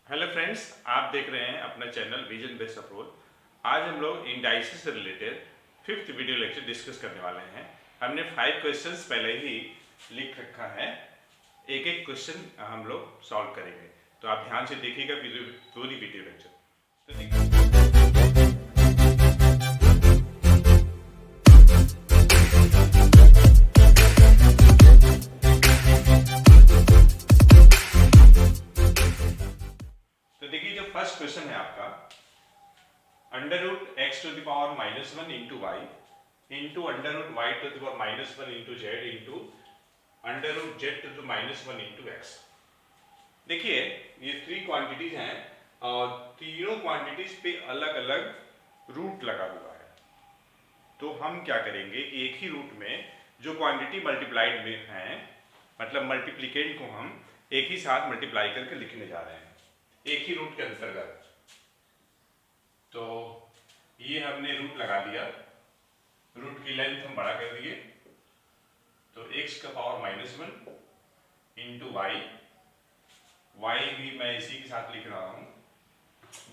Hello friends, आप देख रहे हैं अपना चैनल विजन बेस्ड अप्रोच। आज हम लोग इंडाइसिस से related fifth video lecture discuss करने वाले हैं। हमने 5 क्वेश्चंस पहले ही लिख रखा है, एक एक क्वेश्चन हम लोग सॉल्व करेंगे। तो आप ध्यान से देखिएगा पूरी वीडियो लेक्चर। तो देखिए, जो फर्स्ट क्वेश्चन है आपका, under root x to the power -1 into y into under root y to the power -1 into z into under root z to the -1 into x. देखिए, ये 3 क्वांटिटीज हैं और तीनों क्वांटिटीज पे अलग अलग रूट लगा हुआ है। तो हम क्या करेंगे कि एक ही रूट में जो क्वांटिटी मल्टीप्लाइड में है, मतलब मल्टीप्लिकेंट को हम एक ही साथ मल्टीप्लाई करके लिखने जा रहे हैं एक ही रूट के अंतर्गत। तो ये हमने रूट लगा दिया, रूट की लेंथ हम बड़ा कर दिए। तो x का पावर -1 इंटू वाई भी मैं इसी के साथ लिख रहा हूं,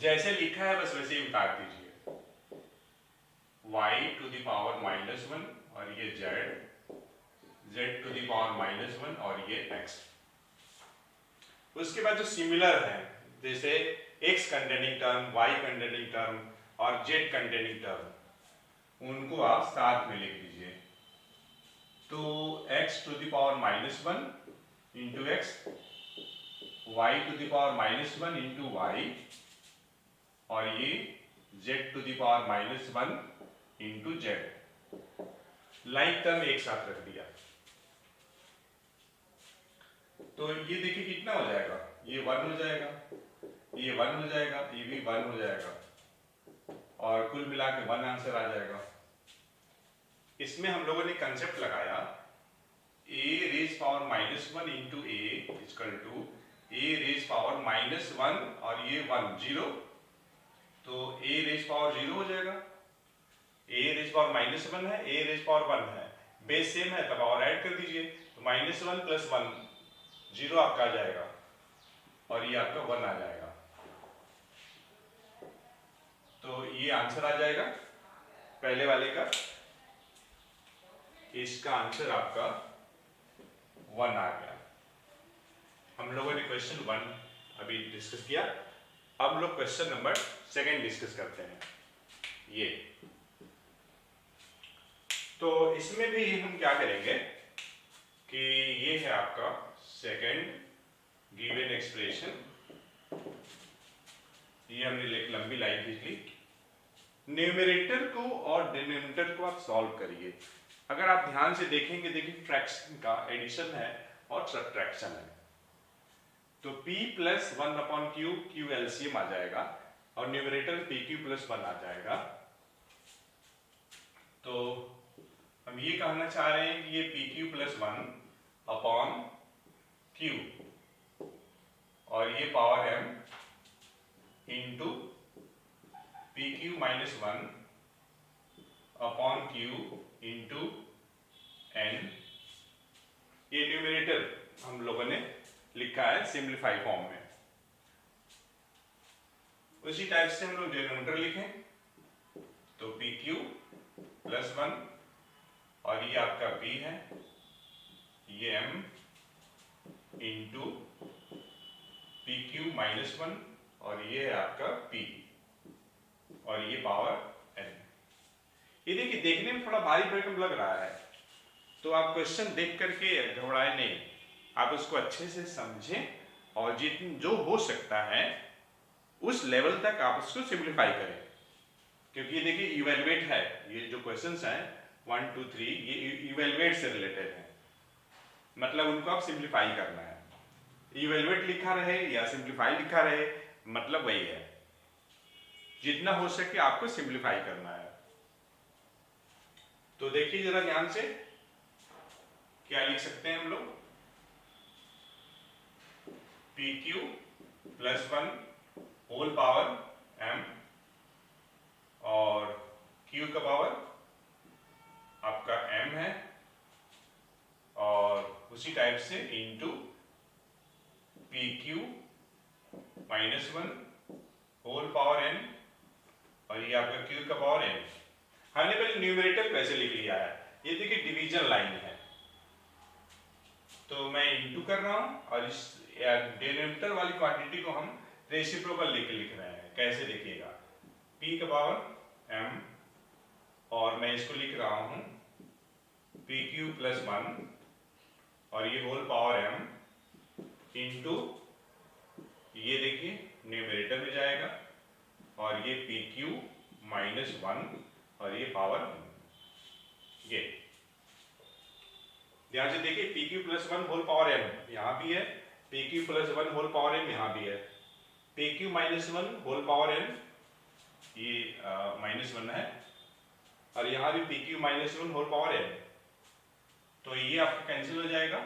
जैसे लिखा है बस वैसे ही उतार दीजिए। y टू द पावर -1 और ये z टू द पावर -1 और ये x। उसके बाद जो सिमिलर है, जैसे x containing term, y containing term और z कंटेनिंग टर्म, उनको आप साथ में लिख दीजिए। तो x to the power -1 into x, y to the power -1 into y और ये z to the power -1 into z. Like term एक साथ रख दिया। तो ये देखिए कितना हो जाएगा, ये 1 हो जाएगा, ये 1 हो जाएगा, ये भी 1 हो जाएगा और कुल मिला के 1 आंसर आ जाएगा। इसमें हम लोगों ने कंसेप्ट लगाया a raise power -1 into a equal to a raise power -1 और ये 1 0। तो a रेज पावर 0 हो जाएगा, a रेज पावर -1 है, a रेज पावर 1 है, बेस सेम है तब और ऐड कर दीजिए। तो -1 + 1 0 आपका आ जाएगा और ये आपका 1 आ जाएगा। तो ये आंसर आ जाएगा पहले वाले का। इसका आंसर आपका 1 आ गया। हम लोगों ने क्वेश्चन 1 अभी डिस्कस किया। अब हम लोग क्वेश्चन नंबर 2 डिस्कस करते हैं। ये तो इसमें भी हम क्या करेंगे कि ये है आपका सेकंड गिवन एक्सप्रेशन। ये हमने एक लंबी लाइन खींच ली। न्यूमरेटर को और डिनोमिनेटर को आप सॉल्व करिए। अगर आप ध्यान से देखेंगे, देखिए फ्रैक्शन का एडिशन है और सब्ट्रैक्शन है। तो p + 1/q, q एलसीएम आ जाएगा और न्यूमरेटर pq + 1 आ जाएगा। तो हम ये कहना चाह रहे हैं कि ये pq + 1/q और ये power m into pq - 1/q into n। ये न्यूमरेटर हम लोगों ने लिखा है सिंप्लीफाई फॉर्म में। उसी टाइप से हम लोग डिनोमिनेटर लिखें तो pq + 1 और ये आपका p है, ये m इंटू pq - 1 और ये है आपका p और ये पावर n। ये देखिए देखने में थोड़ा भारी भरकम लग रहा है, तो आप क्वेश्चन देख करके घबराए नहीं, आप उसको अच्छे से समझें और जितनी जो हो सकता है उस लेवल तक आप उसको सिंप्लीफाई करें। क्योंकि ये देखिए इवेलुएट है, ये जो क्वेश्चंस हैं 1 2 3 ये इवेलुएट से रिलेटेड है, मतलब उनको आप सिंप्लीफाई करना है। इवेलुएट लिखा रहे या सिंप्लीफाई लिखा रहे, मतलब वही है, जितना हो सके आपको सिंप्लीफाई करना है। तो देखिए जरा ध्यान से क्या लिख सकते हैं हम लोग। pq + 1 होल पावर m और q का पावर आपका m है और उसी टाइप से into pq -1 whole power n और ये आपका q का पावर n। हमने पहले न्यूमरेटर कैसे लिख लिया है, ये देखिए डिवीजन लाइन है, तो मैं इंटू कर रहा हूं और इस डिनोमिनेटर वाली क्वांटिटी को हम रेसिप्रोकल लेके लिख रहे हैं। कैसे देखिएगा, p का पावर m और मैं इसको लिख रहा हूं pq प्लस 1 और ये होल पावर m इंटू ये देखिए न्यूमरेटर में जाएगा और ये pq माइनस 1 और ये पावर ये ध्यान से देखिए pq plus 1 whole power m यहाँ भी है, pq plus 1 whole power m यहाँ भी है, pq minus 1 whole power n ये -1 है और यहाँ भी pq minus 1 whole power n, तो ये आपका कैंसिल हो जाएगा,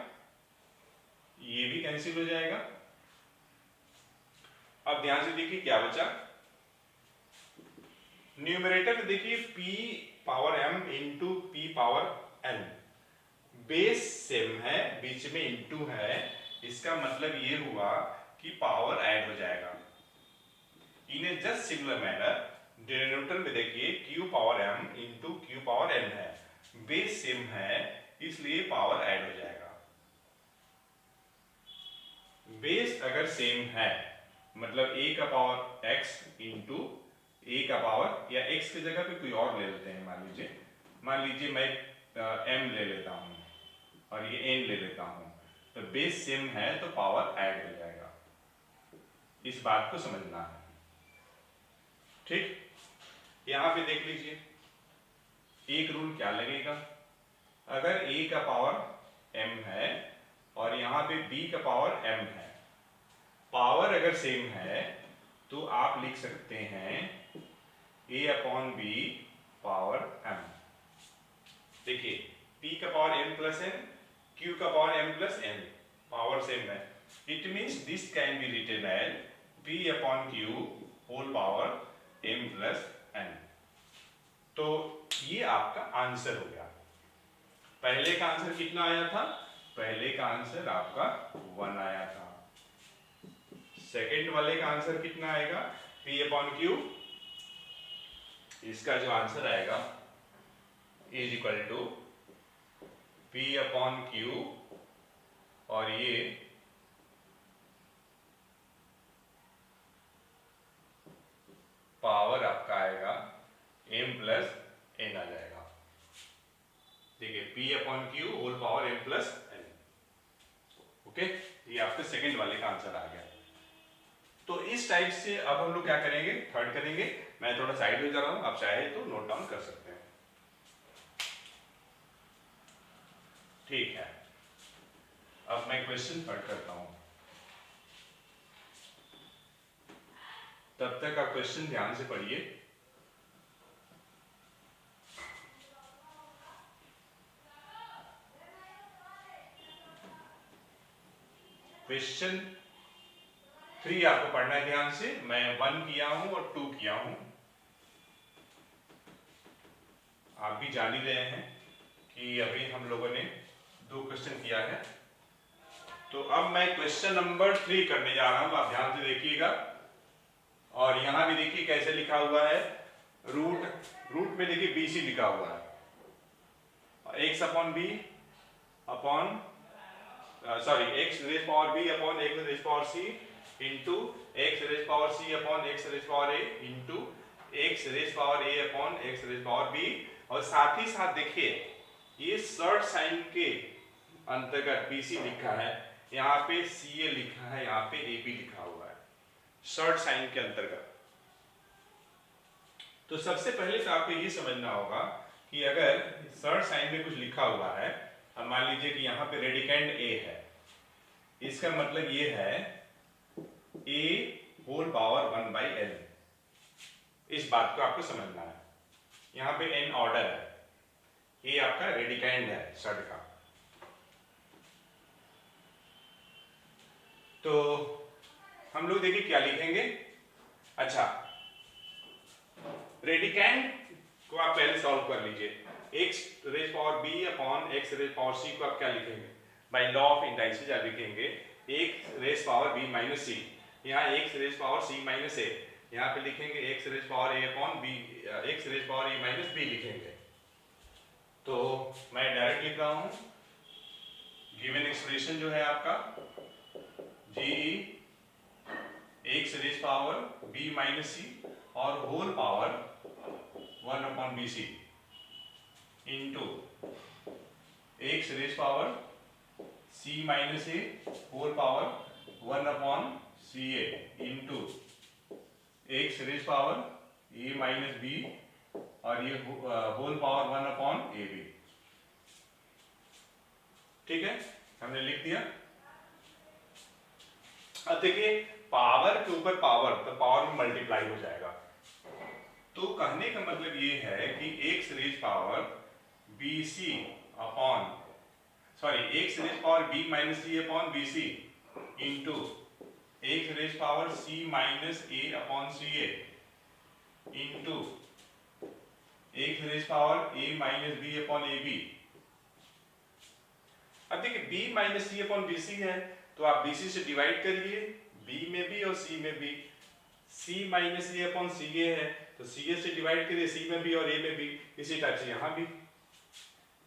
ये भी कैंसिल हो जाएगा। अब ध्यान से देखिए क्या बचा, न्यूमरेटर में देखिए p power m into p power n, base same है, बीच में इंटू है, इसका मतलब ये हुआ कि पावर ऐड हो जाएगा। इन ए जस्ट सिमिलर मैनर डिनोमिनेटर में देखिए q power m into q power n है, बेस सेम है इसलिए पावर ऐड हो जाएगा। बेस अगर सेम है मतलब a का पावर x इंटू a का पावर, या x की जगह पे कोई और ले लेते हैं, मान लीजिए मैं m ले लेता हूँ और ये n ले लेता हूँ, तो बेस सेम है तो पावर ऐड हो जाएगा। इस बात को समझना है, ठीक। यहाँ पे देख लीजिए एक रूल क्या लगेगा, अगर a का पावर m है और यहाँ पे b का पावर m है, पावर अगर सेम है तो आप लिख सकते हैं a upon b power m। देखिए p का power m plus n, q का power m plus n, power same है, it means this can be written as p upon q whole power m plus n। तो ये आपका answer हो गया। पहले का आंसर कितना आया था, पहले का आंसर आपका 1 आया था। सेकेंड वाले का आंसर कितना आएगा, p अपॉन q, इसका जो आंसर आएगा is equal to p upon q और ये पावर आपका आएगा m प्लस n आ जाएगा। देखिए p upon q whole power m plus n, okay, ये आपके सेकंड वाले का आंसर आ गया। तो इस टाइप से अब हम लोग क्या करेंगे, थर्ड करेंगे। मैं थोड़ा साइड में जा रहा हूं, आप चाहे तो नोट डाउन कर सकते हैं, ठीक है। अब मैं क्वेश्चन थर्ड करता हूं, तब तक आप क्वेश्चन ध्यान से पढ़िए। क्वेश्चन 3 आपको पढ़ना है ध्यान से, मैं 1 किया हूं और 2 किया हूं। आप भी जान ही रहे हैं कि अभी हम लोगों ने 2 क्वेश्चन किया है, तो अब मैं क्वेश्चन नंबर 3 करने जा रहा हूं, आप ध्यान से देखिएगा। और यहां भी देखिए कैसे लिखा हुआ है, रूट में देखिए BC लिखा हुआ है, x upon b upon x raise power b upon x raise power c into x raise power c upon x raise power a into x raise power a upon x raise power b। और साथ ही साथ देखिए ये short sign के अंतर्गत BC लिखा है, यहाँ पे CA लिखा है, यहाँ पे AB लिखा हुआ है शॉर्ट साइन के अंतर्गत। तो सबसे पहले तो आपको ये समझना होगा कि अगर शॉर्ट साइन में कुछ लिखा हुआ है, अब मान लीजिए कि यहाँ पे रेडिकेंड A है, इसका मतलब ये है a होल पावर 1/n। इस बात को आपको समझना है, यहाँ पे n ऑर्डर है, a आपका रेडिकेंड है शॉर्ट का। तो हम लोग देखिए क्या लिखेंगे, अच्छा रेडिकेंड को आप पहले सॉल्व कर लीजिए, x raise power b upon x raise power c को आप क्या लिखेंगे, बाय लॉ ऑफ इंडाइसिस आप लिखेंगे x raise power b minus c। यहाँ x raise power c minus a, यहाँ पे लिखेंगे x raise power a upon b, x raise power a minus b लिखेंगे। तो मैं डायरेक्ट लिख रहा हूँ, गिवन एक्सप्रेशन जो है आपका GE x raise power b minus c और whole power 1 upon b c into x raise power c minus a whole power 1 upon c a into x raise power a minus b और ये whole power 1 upon a b. ठीक है, हमने लिख दिया। अब देखिए पावर के ऊपर पावर, तो पावर में मल्टीप्लाई हो जाएगा। तो कहने का मतलब ये है कि x raise power b c upon x raise power b minus c upon b c into x raise power c minus a upon c a into x raise power a minus b upon a b. अब देखिए b minus c upon b c है, तो आप bc से divide करिए, b में भी और c में भी। c minus a upon c ए है, तो ca से डिवाइड करिए c में भी और a में भी, इसी टाइप से यहाँ भी।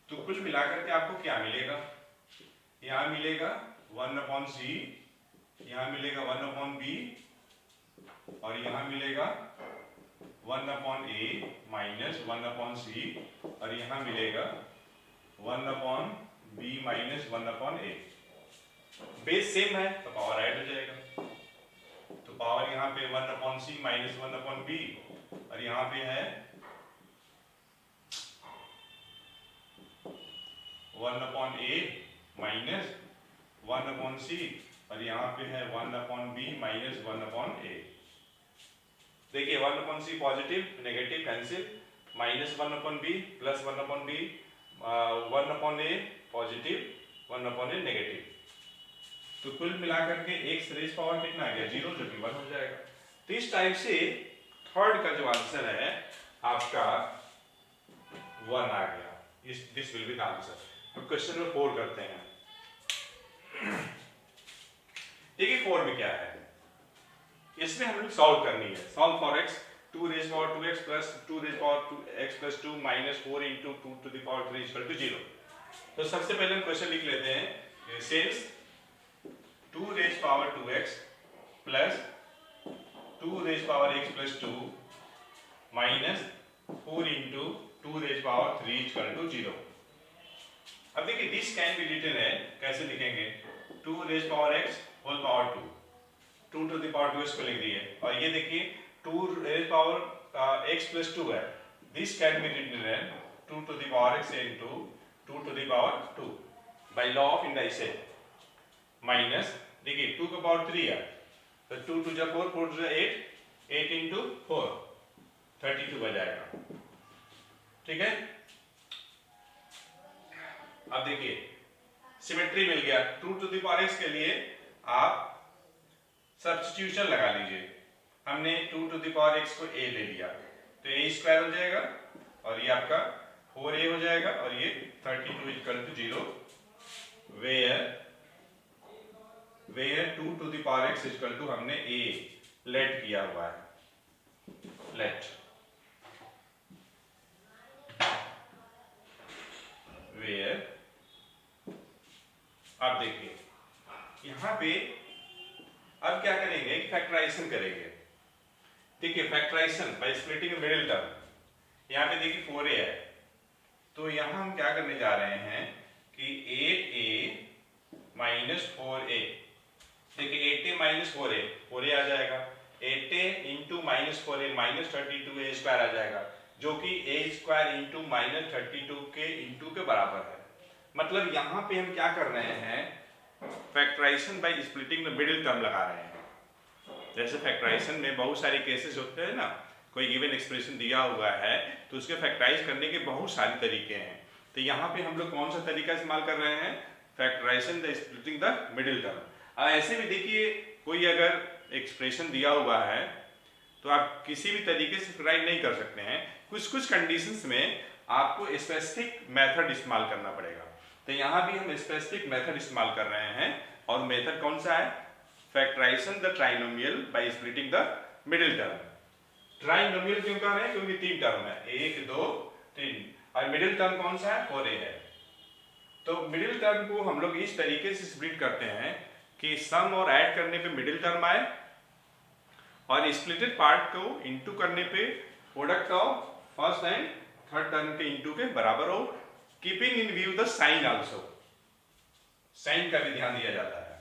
तो कुल मिलाकर के आपको क्या मिलेगा, यहाँ मिलेगा 1 अपॉन सी, यहाँ मिलेगा 1 अपॉन बी और यहाँ मिलेगा 1 upon A minus 1 upon C और यहाँ मिलेगा 1 अपॉन बी माइनस 1 अपॉन ए। बेस सेम है तो पावर ऐड हो जाएगा। तो पावर यहाँ पे 1 upon C minus 1 upon B और यहाँ पे है 1 upon A minus 1 upon C और यहाँ पे है 1 upon B minus 1 upon A. देखिए 1 upon C positive, negative cancel, minus 1 upon B plus 1 upon B, 1 upon A positive 1 upon A negative. तो कुल मिलाकर के x रेज पावर कितना आ गया, 0, जो कि 1 हो जाएगा। तो इस टाइप से थर्ड का जो आंसर है आपका 1 आ गया। This will be the answer. अब क्वेश्चन नंबर 4 करते हैं। देखिए 4 में क्या है, इसमें हमें सॉल्व करनी है। Solve for x 2 raise power 2x plus 2 raise power 2x plus 2 minus 4 into 2 to the power 3 equal to 0। तो सबसे पहले हम क्वेश्चन लिख लेते हैं। Since 2 raise power 2x plus 2 raise power x plus 2 minus 4 into 2 raise power 3 equal to 0। अब देखिए this can be written है, कैसे लिखेंगे, 2 raise power x whole power 2, 2 to the power 2 इसको लिख दिए। और ये देखिए 2 रेज पावर x प्लस 2 है, दिस कैन बी रिटन है 2 to the power x into 2 to the power 2 by law of indices. Minus देखिए 2 का पावर 3 है, तो 2 टू जा 4, 4 टू जा 8, 8 इंटू 4 32 बन जाएगा। ठीक है, अब देखिए सिमेट्री मिल गया। 2 टू द पावर x के लिए आप सब्स्टिट्यूशन लगा लीजिए। हमने 2 टू द पावर x को a ले लिया, तो a स्क्वायर हो जाएगा और ये आपका 4a हो जाएगा और ये 32 equal to 0 where 2 to the power x equal to हमने a लेट किया हुआ है, लेट वेयर। अब देखिए यहां पे अब क्या करेंगे, फैक्टराइजेशन करेंगे। देखिए factorization by splitting middle term. यहाँ पे देखिए 4a है, तो यहाँ हम क्या करने जा रहे हैं कि 8a माइनस 4a। देखिए 8a माइनस 4a आ जाएगा, 8a into minus 4a minus 32a square आ जाएगा, जो कि a स्क्वायर इंटू माइनस 32 के इंटू के बराबर है। मतलब यहाँ पे हम क्या कर रहे हैं, factorization by splitting the middle term लगा रहे हैं। जैसे फैक्टराइजेशन में बहुत सारे केसेस होते हैं ना, कोई गिवन एक्सप्रेशन दिया हुआ है तो उसके फैक्टराइज करने के बहुत सारे तरीके हैं। तो यहाँ पे हम लोग कौन सा तरीका इस्तेमाल कर रहे हैं, factorization the splitting the middle term. ऐसे भी देखिए कोई अगर एक्सप्रेशन दिया हुआ है तो आप किसी भी तरीके से फैक्टराइज नहीं कर सकते हैं, कुछ कुछ कंडीशंस में आपको स्पेसिफिक मेथड इस्तेमाल करना पड़ेगा। तो यहाँ भी हम स्पेसिफिक मेथड इस्तेमाल कर रहे हैं, और मेथड कौन सा है, factorization the trinomial by splitting the middle term. Trinomial क्यों कह रहे हैं? क्योंकि 3 टर्म है, 1 2 3, और मिडिल टर्म कौन सा है? 4a है। तो मिडिल टर्म को हम लोग इस तरीके से स्प्लिट करते हैं कि सम और ऐड करने पे मिडिल टर्म आए और स्प्लिटेड पार्ट को इनटू करने पे product of first and third term के इनटू के बराबर हो, keeping in view the sign also. Sign का भी ध्यान दिया जाता है।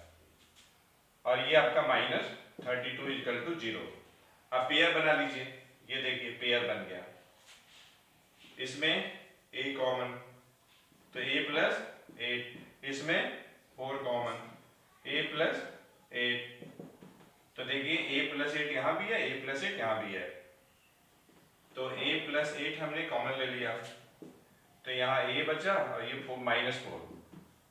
और ये आपका -32 इक्वल टू 0। अब पेयर बना लीजिए, ये देखिए पेयर बन गया। इसमें a कॉमन, तो a प्लस 8, इसमें 4 कॉमन, a प्लस 8, तो देखिए a प्लस 8 यहाँ भी है, a प्लस 8 यहाँ भी है, तो a प्लस 8 हमने कॉमन ले लिया, तो यहाँ a बचा और ये -4,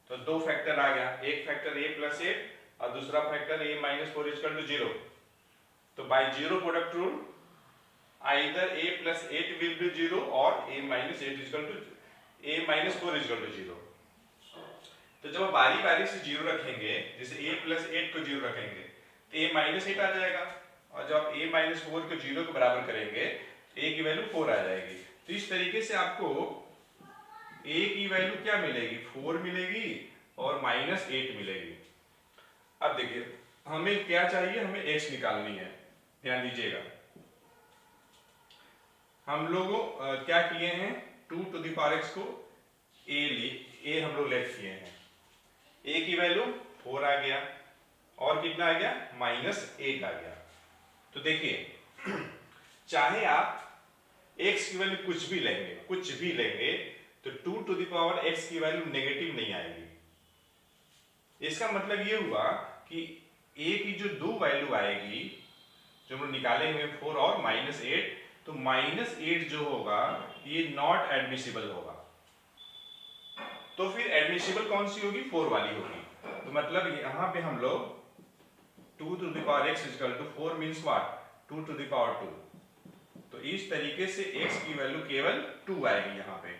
तो 2 फैक्टर आ गया, एक फैक्टर a प्लस 8 और दूसरा फैक्टर a -4 इक्वल टू 0। तो by zero product rule either a plus 8 will be 0 or a minus 8 equal to a minus 4 equal to 0। तो जब बारी बारी से 0 रखेंगे, जैसे a प्लस 8 को 0 रखेंगे तो a माइनस 8 आ जाएगा, और जब आप a माइनस 4 को 0 के बराबर करेंगे a की वैल्यू 4 आ जाएगी। तो इस तरीके से आपको a की वैल्यू क्या मिलेगी? 4 मिलेगी और -8 मिलेगी। अब देखिए हमें क्या चाहिए? हमें x निकालनी है। ध्यान दीजिएगा, हम लोगों क्या किए हैं? 2 टू द पावर x को a हम लोग लेट किए हैं। a की वैल्यू 4 आ गया और कितना आ गया? -8 आ गया। तो देखिए चाहे आप x की वैल्यू कुछ भी लेंगे तो 2 टू द पावर x की वैल्यू नेगेटिव नहीं आएगी। इसका मतलब ये हुआ कि a की जो 2 वैल्यू आएगी, जो हम लोग निकाले हुए 4 और -8, तो -8 जो होगा ये नॉट एडमिसिबल होगा। तो फिर एडमिसिबल कौन सी होगी? 4 वाली होगी। तो मतलब यहाँ पे हम लोग 2 to the power x equal to 4 means what? 2 to the power 2। तो इस तरीके से x की वैल्यू केवल 2 आएगी यहाँ पे।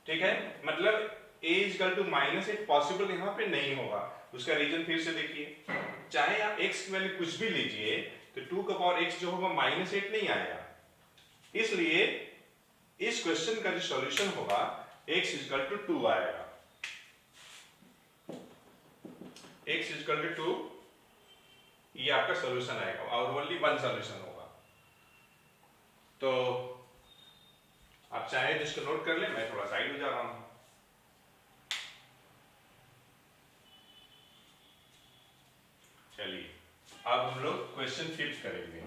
ठीक है, मतलब a इक्वल टू -8 पॉसिबल यहाँ पे नहीं होगा। उसका रीजन फिर से देखिए, चाहे आप x की वैल्यू कुछ भी लीजिए तो 2 का पावर x जो होगा -8 नहीं आएगा। इसलिए इस क्वेश्चन का जो सॉल्यूशन होगा x इक्वल टू 2 आएगा। x इक्वल टू 2 ये आपका सॉल्यूशन आएगा और ओनली वन सॉल्यूशन होगा। तो आप चाहे तो इसको नोट कर ले, मैं थोड़ा साइड हो जा रहा हूं। चलिए अब हम लोग क्वेश्चन 5 करेंगे।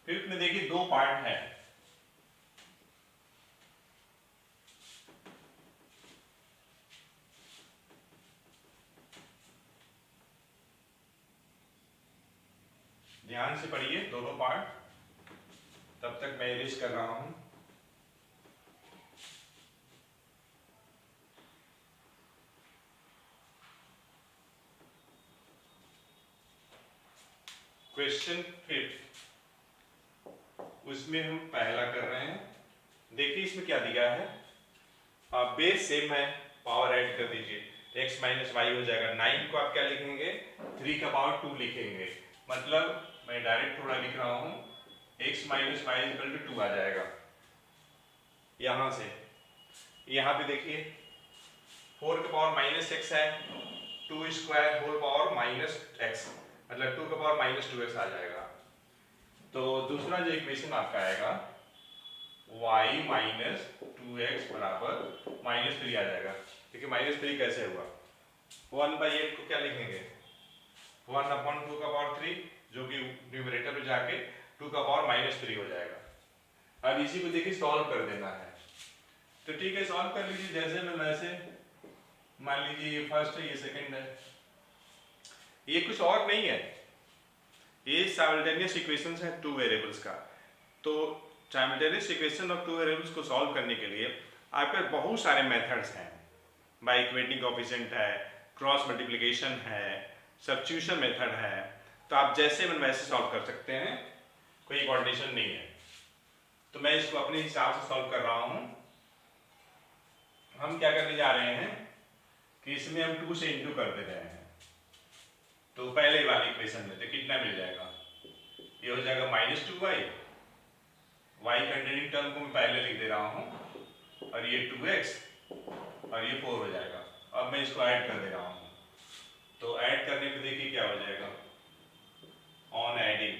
फिफ्थ में देखिए 2 पार्ट है। ध्यान से पढ़िए दोनों पार्ट, तब तक मैं इरेज कर रहा हूं। क्वेश्चन 5 उसमें हम पहला कर रहे हैं। देखिए इसमें क्या दिया है, बेस सेम है, पावर ऐड कर दीजिए, x माइनस वाई हो जाएगा। 9 को आप क्या लिखेंगे? 3 का पावर 2 लिखेंगे। मतलब मैं डायरेक्ट थोड़ा लिख रहा हूं, x minus y equal to 2 आ जाएगा। यहां से यहां पे देखिए 4 का पावर -x है, 2 स्क्वायर होल पावर -x, मतलब 2 का पावर -2x आ जाएगा। तो दूसरा जो इक्वेशन आपका आएगा y माइनस 2x बराबर -3 आ जाएगा। देखिए -3 कैसे हुआ? 1/8 को क्या लिखेंगे? 1/2 का पावर 3, जो कि न्यूमरेटर में जाके 2 का पावर -3 हो जाएगा। अब इसी को देखिए सॉल्व कर देना है। तो ठीक है, सॉल्व कर लीजिए जैसे में वैसे। मान लीजिए ये फर्स्ट है, ये सेकंड है, ये कुछ और नहीं है, ये साइमल्टेनियस इक्वेशंस है 2 वेरिएबल्स का। तो साइमल्टेनियस इक्वेशन ऑफ 2 वेरिएबल्स को सॉल्व करने के लिए आपके बहुत सारे मेथड्स हैं। बाय इक्वेटिंग कोएफिशिएंट है, क्रॉस मल्टीप्लिकेशन है, सब्स्टिट्यूशन मेथड है। तो आप जैसे मन वैसे सॉल्व कर सकते हैं, कोई कंडीशन नहीं है। तो मैं इसको अपने हिसाब से सॉल्व कर रहा हूं। हम क्या करने जा रहे हैं कि इसमें हम 2 से इंटू कर दे रहे हैं। तो पहले वाली इक्वेशन में तो कितना मिल जाएगा, ये हो जाएगा -2y, y कंटिन्यूइंग टर्म को मैं पहले लिख दे रहा हूं, और ये 2x और ये 4 हो जाएगा। अब मैं इसको ऐड कर दे रहा हूं, तो ऐड करने पे देखिए क्या हो जाएगा, ऑन एडिंग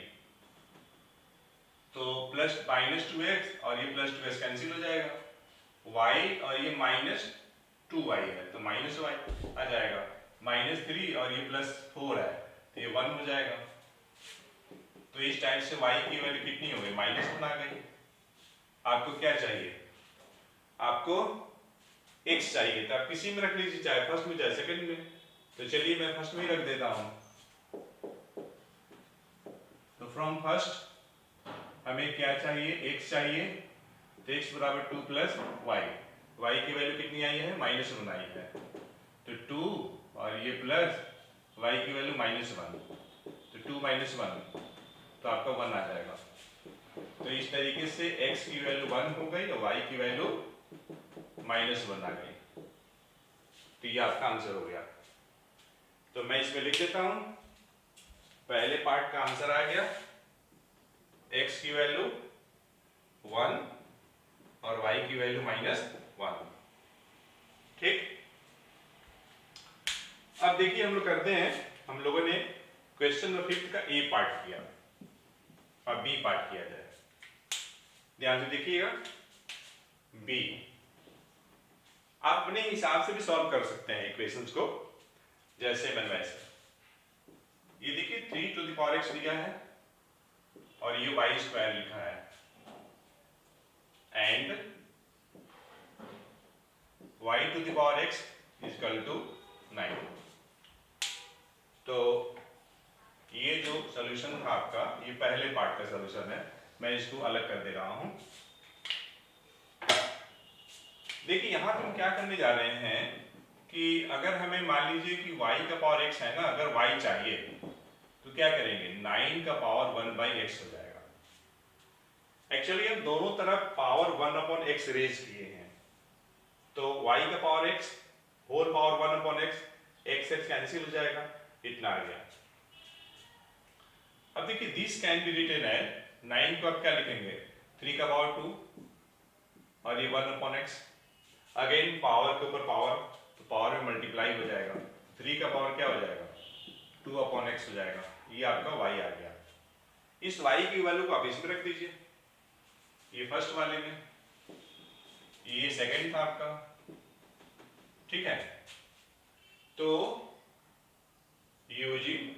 तो प्लस -2x और ये +2x कैंसिल हो जाएगा, y और ये -2y है तो -y आ जाएगा, -3 और ये +4 है तो ये 1 हो जाएगा। तो इस टाइप से y की वैल्यू कितनी हो गई, -1 आ गई। आपको क्या चाहिए, आपको x चाहिए, तो आप किसी में रख लीजिए, चाहे फर्स्ट में चाहे सेकंड में। तो चलिए मैं फर्स्ट में ही रख देता हूं। तो फ्रॉम फर्स्ट हमें क्या चाहिए, x चाहिए, तो x बराबर 2 + y, y की वैल्यू कितनी आई है, -1 आई है, तो 2 और ये प्लस y की वैल्यू -1, तो 2 - 1 तो आपका 1 आ जाएगा। तो इस तरीके से x की वैल्यू 1 हो गई और y की वैल्यू -1 आ गई। तो ये आपका आंसर हो गया। तो मैं इसमें लिख देता हूं, पहले पार्ट का आंसर आ गया, x की वैल्यू 1 और y की वैल्यू -1। ठीक, अब देखिए हम लोग करते हैं, हम लोगों ने क्वेश्चन नंबर 5 का ए पार्ट किया, अब बी पार्ट किया जाए। ध्यान से देखिएगा, बी आप अपने हिसाब से भी सॉल्व कर सकते हैं इक्वेशंस को, जैसे मन वैसे। ये देखिए 3x दिया है और ये y² लिखा है, एंड y⁻x = 9। तो ये जो सॉल्यूशन था आपका, ये पहले पार्ट का सॉल्यूशन है, मैं इसको अलग कर दे रहा हूं। देखिए यहां पे हम क्या करने जा रहे हैं कि अगर हमें मान लीजिए कि y⁻x है ना, अगर y चाहिए तो क्या करेंगे, 9⁻1/x हो जाएगा। एक्चुअली हम दोनों तरफ पावर 1/x रेज किए हैं, तो y⁻x whole power 1/x, x cancel हो जाएगा, इतना आ गया। अब देखिए this can be written as 9 को आप क्या लिखेंगे, 3⁻2 और ये 1/x, अगेन पावर के ऊपर पावर, तो पावर में मल्टीप्लाई हो जाएगा, 3 का पावर क्या हो जाएगा, 2/x हो जाएगा। ये आपका y आ गया। इस y की वैल्यू को आप इसमें रख दीजिए, ये फर्स्ट वाले में, ये सेकंड था आपका, ठीक है। तो using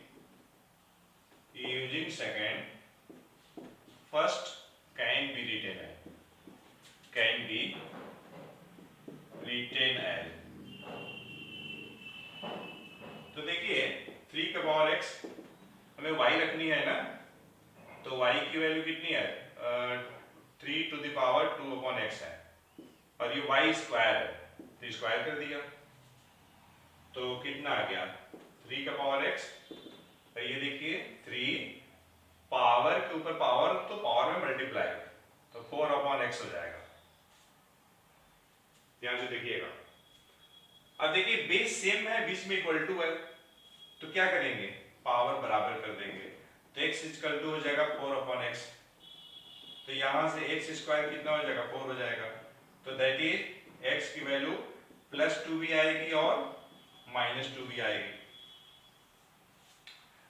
second, first can be written as, तो देखिए 3⁻x हमें y रखनी है ना, तो y की वैल्यू कितनी है, 3⁻2/x है, और ये y² है, तो स्क्वायर कर दिया, तो कितना आ गया 3⁻x, और ये देखिए 3 पावर के ऊपर पावर, तो पावर में मल्टीप्लाई, तो 4/x हो जाएगा। ध्यान से देखिएगा। अब देखिए बेस सेम है, बीच में =2 है, तो क्या करेंगे, पावर बराबर कर देंगे, तो x = हो जाएगा 4/x, तो यहां से x² कितना हो जाएगा, 4 हो जाएगा, तो दैट इज x की वैल्यू +2 भी आएगी और -2 भी आएगी।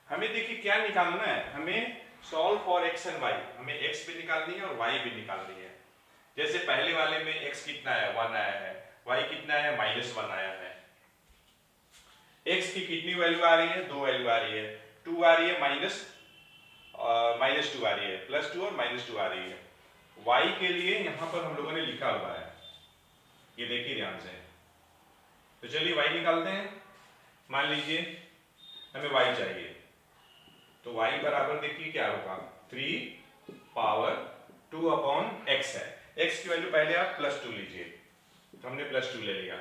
हमें देखिए क्या निकालना है, हमें solve for x and y, हमें x भी निकालनी है और y भी निकालनी है। जैसे पहले वाले में x कितना है, 1 आया है, y कितना है, -1 आया है। x की कितनी वैल्यू आ रही है, 2 वैल्यू आ रही है, 2 आ रही है, -2 आ रही है, +2 और -2 आ रही है। y के लिए यहां पर हम लोगों ने लिखा हुआ है, ये देखिए ध्यान से। तो चलिए y निकालते हैं। मान लीजिए हमें y चाहिए, तो y बराबर देखिए क्या होगा, 3⁻2/x है, x की वैल्यू पहले आप +2 लीजिए, तो हमने +2 ले लिया,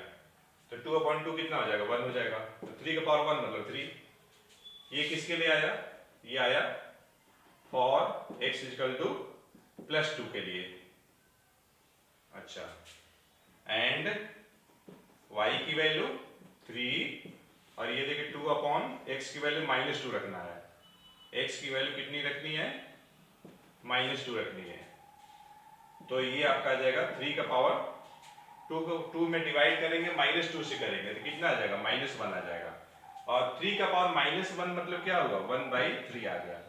तो 2/2 कितना हो जाएगा, 1 हो जाएगा, तो 3⁻1 मतलब 3। ये किसके लिए आया, ये आया फॉर x = +2 के लिए, अच्छा, एंड y की वैल्यू 3 और ये देखिए 2/x की वैल्यू -2 रखना है। x की वैल्यू कितनी रखनी है? -2 रखनी है। तो ये आपका आ जाएगा 3 का पावर 2 को 2 में डिवाइड करेंगे, -2 से करेंगे तो कितना आ जाएगा? -1 आ जाएगा। और 3 का पावर -1 मतलब क्या होगा? 1/3 आ गया।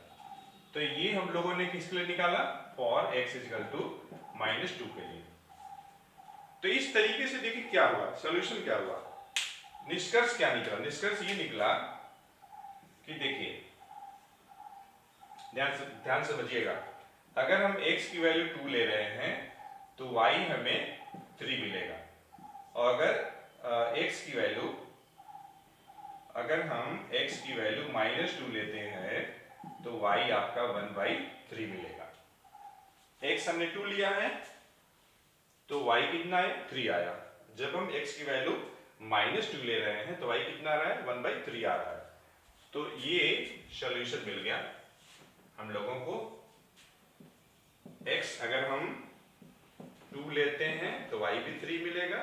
तो ये हम लोगों ने किसके लिए निकाला? फॉर x -2 के लिए। तो इस तरीके से देखिए क्या हुआ, सॉल्यूशन क्या हुआ, निष्कर्ष क्या निकला? निष्कर्ष ये निकला कि देखिए ध्यान समझिएगा, अगर हम x की वैल्यू 2 ले रहे हैं तो y हमें 3 मिलेगा, और अगर x की वैल्यू अगर हम x की वैल्यू -2 लेते हैं तो y आपका 1/3 मिलेगा। x हमने 2 लिया है तो y कितना है? 3 आया। जब हम x की वैल्यू -2 ले रहे हैं तो y कितना आ रहा है? 1/3 आ रहा है। तो ये सॉल्यूशन मिल गया हम लोगों को। x अगर हम 2 लेते हैं तो y भी 3 मिलेगा,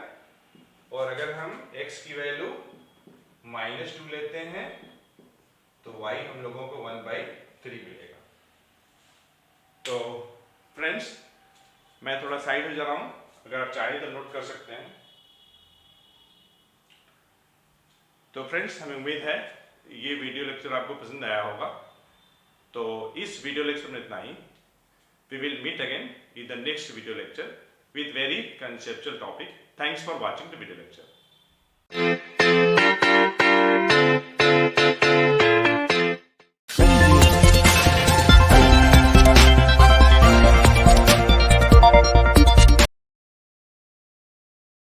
और अगर हम x की वैल्यू -2 लेते हैं तो y हम लोगों को 1/3 मिलेगा। तो फ्रेंड्स, मैं थोड़ा साइड हो जा रहा हूं, अगर आप चाहें तो नोट कर सकते हैं। तो फ्रेंड्स, हमें उम्मीद है ये वीडियो लेक्चर आपको पसंद आया होगा। तो इस वीडियो लेक्चर में इतना ही। We will meet again in the next video lecture with very conceptual topic. Thanks for watching the video lecture.